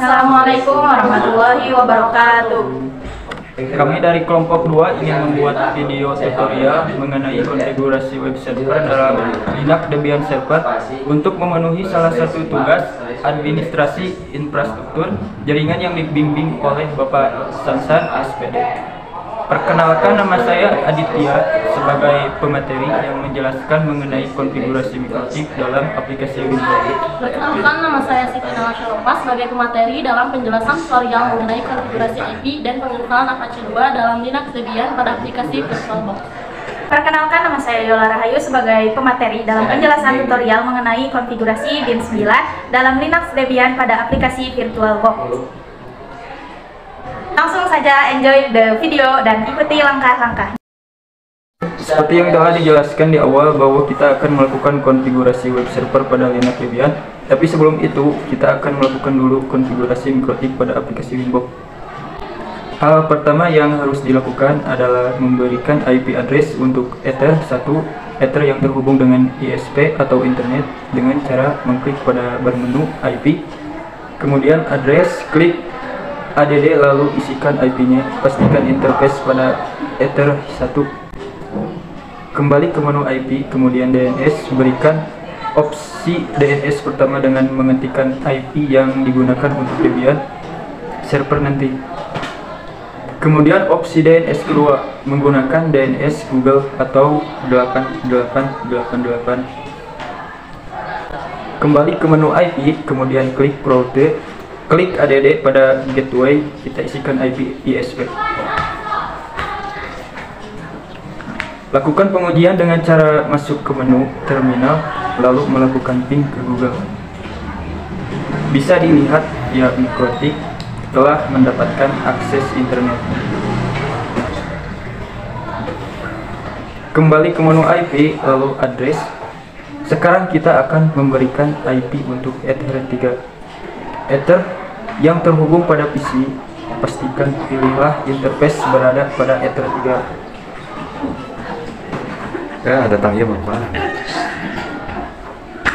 Assalamualaikum warahmatullahi wabarakatuh. Kami dari kelompok 2 ingin membuat video tutorial mengenai konfigurasi web server dalam Linux Debian Server untuk memenuhi salah satu tugas administrasi infrastruktur jaringan yang dibimbing oleh Bapak Sansan SPD. Perkenalkan, nama saya Aditya sebagai pemateri yang menjelaskan mengenai konfigurasi mikrochip dalam aplikasi Windows. Perkenalkan, nama saya Siti Nawasyarofa sebagai pemateri dalam penjelasan tutorial mengenai konfigurasi IP dan penginstalan Apache 2 dalam Linux Debian pada aplikasi VirtualBox. Perkenalkan, nama saya Yola Rahayu sebagai pemateri dalam penjelasan tutorial mengenai konfigurasi DIN 9 dalam Linux Debian pada aplikasi VirtualBox. Langsung saja enjoy the video dan ikuti langkah-langkah. Seperti yang telah dijelaskan di awal bahwa kita akan melakukan konfigurasi web server pada Linux Debian, tapi sebelum itu kita akan melakukan dulu konfigurasi mikrochip pada aplikasi Winbox. Hal pertama yang harus dilakukan adalah memberikan IP address untuk Ether 1, Ether yang terhubung dengan ISP atau internet dengan cara mengklik pada bar menu IP, kemudian address, klik ADD lalu isikan IP-nya, pastikan interface pada Ether 1. Kembali ke menu IP, kemudian DNS, berikan opsi DNS pertama dengan mengetikkan IP yang digunakan untuk Debian server nanti. Kemudian opsi DNS kedua, menggunakan DNS Google atau 8888. Kembali ke menu IP, kemudian klik route, klik ADD pada gateway, kita isikan IP ISP. Lakukan pengujian dengan cara masuk ke menu terminal, lalu melakukan ping ke Google. Bisa dilihat ya mikrochip telah mendapatkan akses internet. Kembali ke menu IP, lalu address. Sekarang kita akan memberikan IP untuk Ether 3. Ether yang terhubung pada PC, pastikan pilihlah interface berada pada Ether 3. Ya, ada tanya Bapak.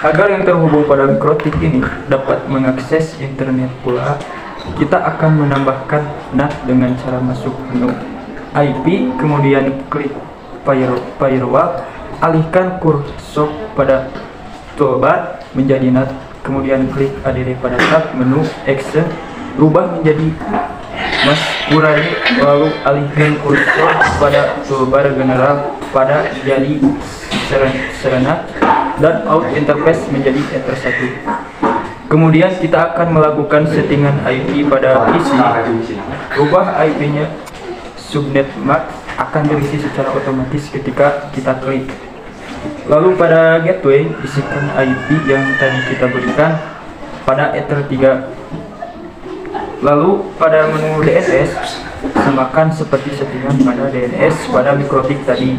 Agar yang terhubung pada mikrochip ini dapat mengakses internet pula, kita akan menambahkan NAT dengan cara masuk menu IP, kemudian klik firewall, alihkan kursor pada toolbar menjadi NAT, kemudian klik ADD pada tab menu Action, rubah menjadi Masquerade, lalu alihkan kursor pada toolbar general pada jadi Serenade dan out interface menjadi Ether 1. Kemudian kita akan melakukan settingan IP pada PC. Rubah IP-nya, subnet MAC akan terisi secara otomatis ketika kita klik. Lalu pada gateway, isikan IP yang tadi kita berikan pada Ether 3. Lalu pada menu DNS, samakan seperti settingan pada DNS pada mikrochip tadi.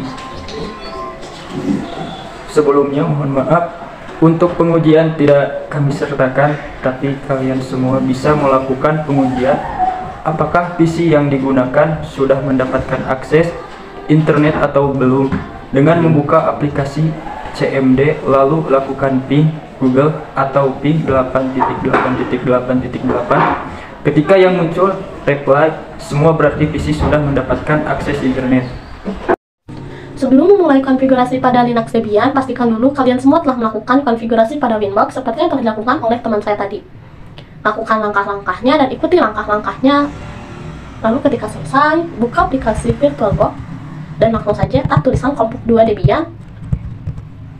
Sebelumnya mohon maaf, untuk pengujian tidak kami sertakan, tapi kalian semua bisa melakukan pengujian apakah PC yang digunakan sudah mendapatkan akses internet atau belum dengan membuka aplikasi CMD lalu lakukan ping Google atau ping 8.8.8.8. Ketika yang muncul reply semua, berarti PC sudah mendapatkan akses internet. Sebelum memulai konfigurasi pada Linux Debian, pastikan dulu kalian semua telah melakukan konfigurasi pada Winbox seperti yang telah dilakukan oleh teman saya tadi. Lakukan langkah-langkahnya dan ikuti langkah-langkahnya. Lalu ketika selesai, buka aplikasi VirtualBox dan langsung saja tap tulisan kelompok 2 Debian.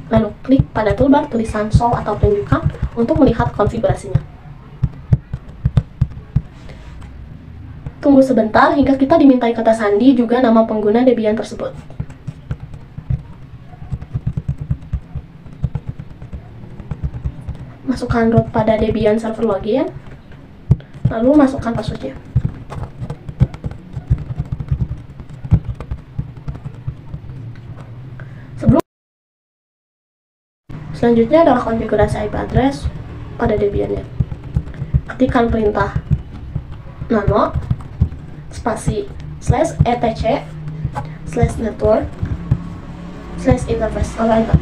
Lalu klik pada toolbar tulisan show atau tunjukkan untuk melihat konfigurasinya. Tunggu sebentar hingga kita dimintai kata sandi juga nama pengguna Debian tersebut. Masukkan root pada Debian server login, lalu masukkan passwordnya. Selanjutnya adalah konfigurasi IP address pada Debian-nya. Ketikkan perintah nano spasi /etc/network/interface, lalu enter.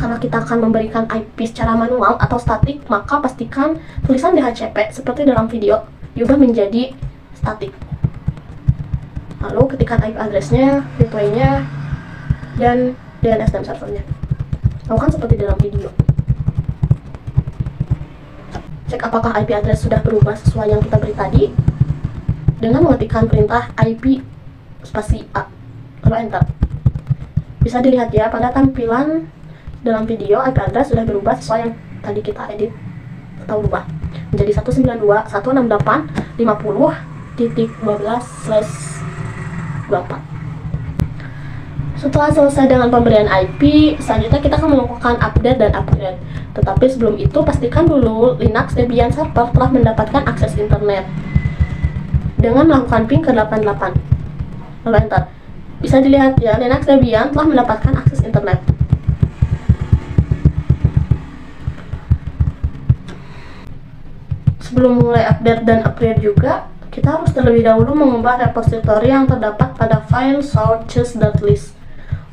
Karena kita akan memberikan IP secara manual atau statik, maka pastikan tulisan DHCP seperti dalam video diubah menjadi statik. Lalu ketikkan IP address-nya, gateway-nya, dan DNS name servernya. Lakukan seperti dalam video. Cek apakah IP address sudah berubah sesuai yang kita beri tadi dengan mengetikkan perintah IP spasi A, lalu enter. Bisa dilihat ya pada tampilan dalam video, IP address sudah berubah sesuai yang tadi kita edit atau ubah menjadi 192.168.50.12/24. Setelah selesai dengan pemberian IP, selanjutnya kita akan melakukan update dan upgrade. Tetapi sebelum itu, pastikan dulu Linux Debian server telah mendapatkan akses internet dengan melakukan ping ke 88 lalu enter. Bisa dilihat ya, Linux Debian telah mendapatkan akses internet. Sebelum mulai update dan upgrade juga, kita harus terlebih dahulu mengubah repositori yang terdapat pada file sources.list.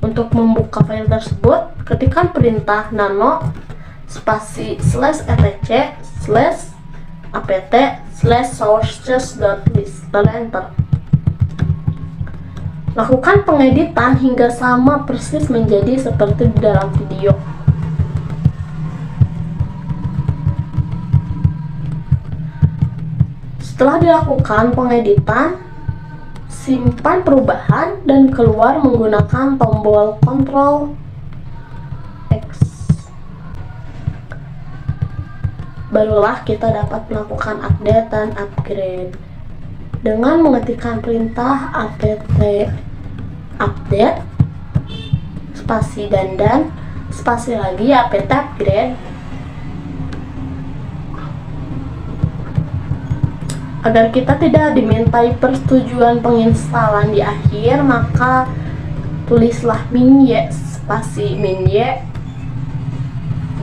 Untuk membuka file tersebut, ketikkan perintah nano spasi /etc/apt/sources.list lalu enter. Lakukan pengeditan hingga sama persis menjadi seperti di dalam video. Setelah dilakukan pengeditan, simpan perubahan dan keluar menggunakan tombol Ctrl X. Barulah kita dapat melakukan update dan upgrade dengan mengetikkan perintah apt update spasi dan spasi lagi apt upgrade. Agar kita tidak dimintai persetujuan penginstalan di akhir, maka tulislah min y spasi min y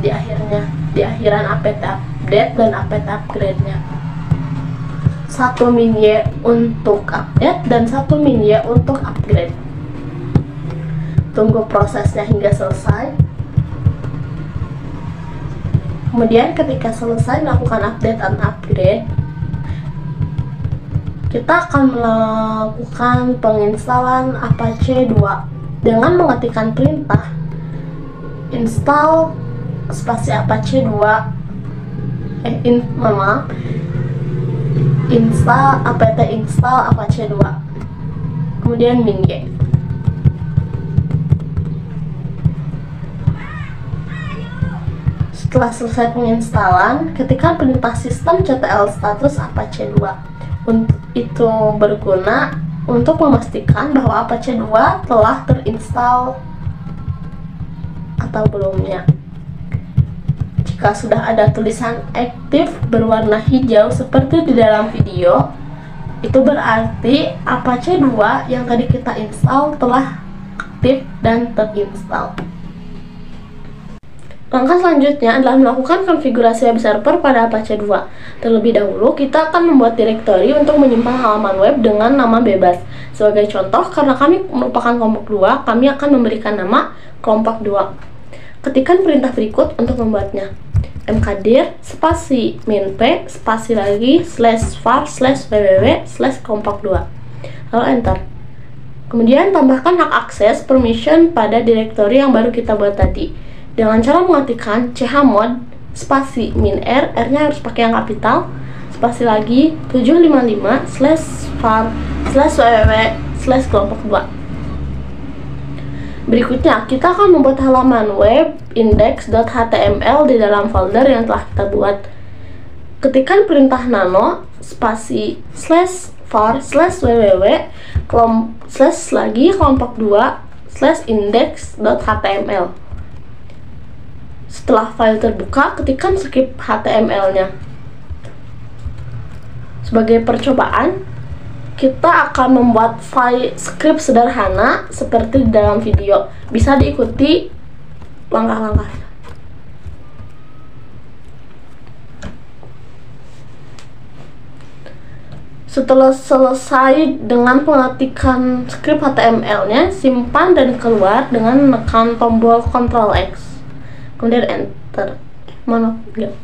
di akhiran apt update dan apt upgrade-nya. 1 min y untuk update dan 1 min y untuk upgrade. Tunggu prosesnya hingga selesai. Kemudian ketika selesai melakukan update dan upgrade, kita akan melakukan penginstalan Apache 2 dengan mengetikkan perintah install spasi Apache 2 install apt install Apache 2 kemudian min y. Setelah selesai penginstalan, ketikkan perintah systemctl status Apache 2. Itu berguna untuk memastikan bahwa Apache 2 telah terinstall atau belumnya. Jika sudah ada tulisan aktif berwarna hijau seperti di dalam video, itu berarti Apache 2 yang tadi kita install telah aktif dan terinstall. Langkah selanjutnya adalah melakukan konfigurasi web server pada Apache 2. Terlebih dahulu, kita akan membuat direktori untuk menyimpan halaman web dengan nama bebas. Sebagai contoh, karena kami merupakan kelompok 2, kami akan memberikan nama kelompok 2. Ketikkan perintah berikut untuk membuatnya. mkdir spasi min p spasi lagi /var/www/kelompok2 lalu enter. Kemudian tambahkan hak akses permission pada direktori yang baru kita buat tadi dengan cara mengetikkan chmod spasi min r, r-nya harus pakai yang kapital, spasi lagi 755/var/www/kelompok2. Berikutnya, kita akan membuat halaman web index.html di dalam folder yang telah kita buat. Ketikkan perintah nano spasi /var/www/kelompok2/index.html. Setelah file terbuka, ketikkan script HTML-nya. Sebagai percobaan, kita akan membuat file script sederhana seperti di dalam video. Bisa diikuti langkah-langkahnya. Setelah selesai dengan pengetikan script HTML-nya, simpan dan keluar dengan menekan tombol Ctrl X. kemudian enter. Mana? Enggak.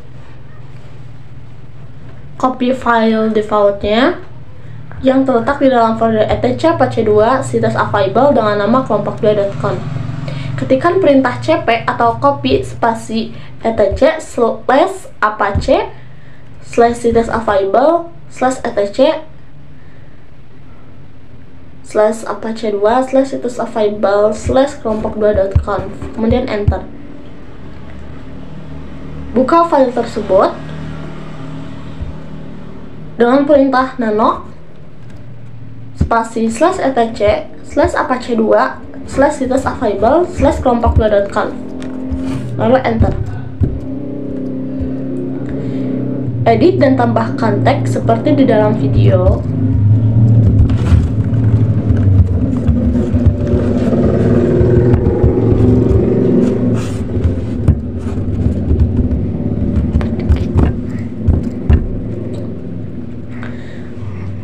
Copy file defaultnya yang terletak di dalam folder etc apache2 situs available dengan nama kelompok2.conf. Ketikkan perintah cp atau copy spasi etc /apache /situs available /etc /apache2 /situs available /kelompok2.conf, kemudian enter. Buka file tersebut dengan perintah nano spasi /etc /apache2 /situs available /kelompok2.conf, lalu enter. Edit dan tambahkan teks seperti di dalam video.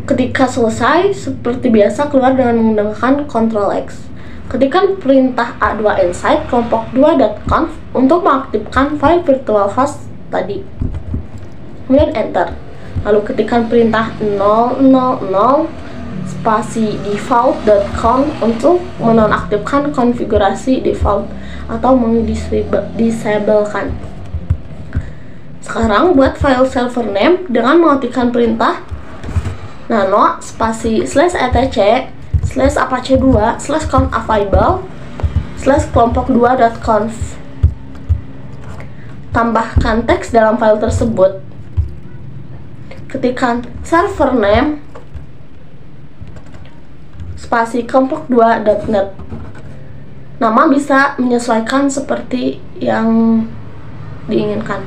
Ketika selesai, seperti biasa keluar dengan menggunakan Ctrl X. Ketikkan perintah a2 inside kelompok2.conf untuk mengaktifkan file virtual host tadi. Kemudian enter. Lalu ketikkan perintah 000 spasi default.conf untuk menonaktifkan konfigurasi default atau mendisablekan. Sekarang buat file server name dengan mengetikkan perintah nano spasi /etc /apache2 /conf available /kelompok2.conf. Tambahkan teks dalam file tersebut. Ketikkan server name spasi kelompok2.net. Nama bisa menyesuaikan seperti yang diinginkan.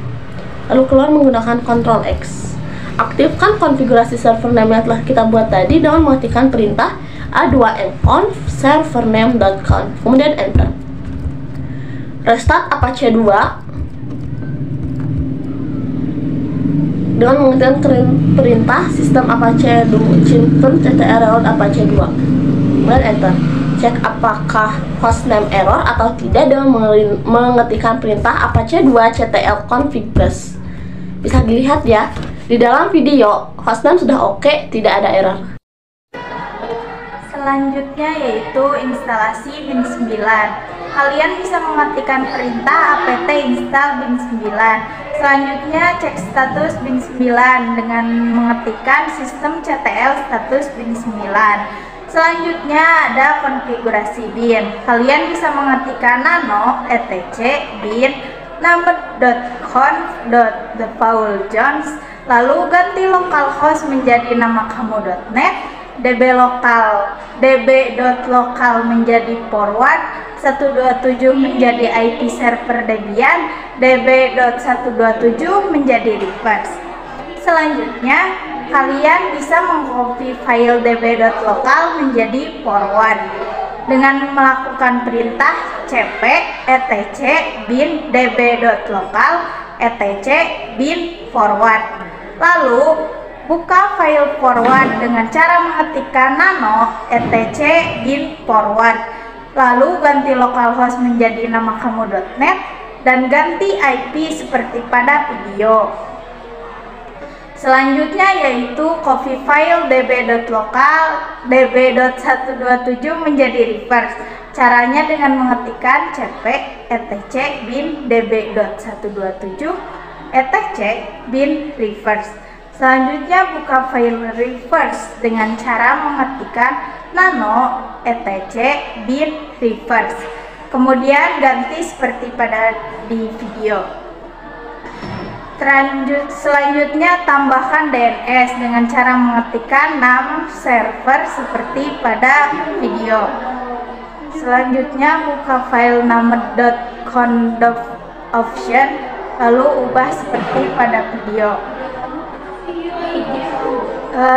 Lalu keluar menggunakan Ctrl X. Aktifkan konfigurasi server name yang telah kita buat tadi dengan mengetikkan perintah a2nconf servername.conf, kemudian enter. Restart apache2 dengan mengetikkan perintah sistem apache chimturn ctrl apache2, kemudian enter. Cek apakah hostname error atau tidak dengan mengetikkan perintah apache2 ctl config plus. Bisa dilihat ya, di dalam video hostname sudah oke, tidak ada error. Selanjutnya yaitu instalasi bin 9. Kalian bisa mematikan perintah apt install bin 9. Selanjutnya cek status bin 9 dengan mengetikkan systemctl status bin 9. Selanjutnya ada konfigurasi bin. Kalian bisa mengetikkan nano etc bin number.conf.defaultjoins, lalu ganti localhost menjadi nama kamu.net, db.local menjadi forward, 127 menjadi IP server Debian, db.127 menjadi reverse. Selanjutnya kalian bisa mengcopy file db.local menjadi forward dengan melakukan perintah cp etc bin db.local etc bin forward. Lalu buka file forward dengan cara mengetikkan nano etc bin forward, lalu ganti localhost menjadi nama kamu.net dan ganti IP seperti pada video. Selanjutnya yaitu copy file db.local db.127 menjadi reverse. Caranya dengan mengetikkan cp etc bin db.127 etc bin reverse. Selanjutnya buka file reverse dengan cara mengetikkan nano etc bin reverse. Kemudian ganti seperti pada di video. Selanjutnya tambahkan DNS dengan cara mengetikkan name server seperti pada video. Selanjutnya buka file name.conf.option lalu ubah seperti pada video.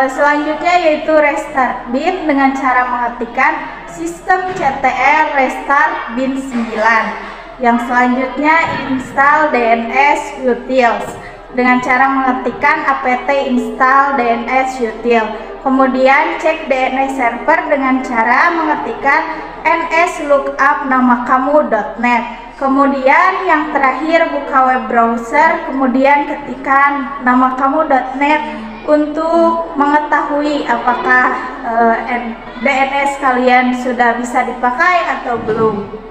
Selanjutnya yaitu restart bin dengan cara mengetikkan systemctl restart bin 9. Yang selanjutnya install DNS utils dengan cara mengetikkan apt install DNS util. Kemudian cek DNS server dengan cara mengetikkan ns lookup nama kamu.net. Kemudian yang terakhir buka web browser, kemudian ketikkan nama kamu.net untuk mengetahui apakah DNS kalian sudah bisa dipakai atau belum.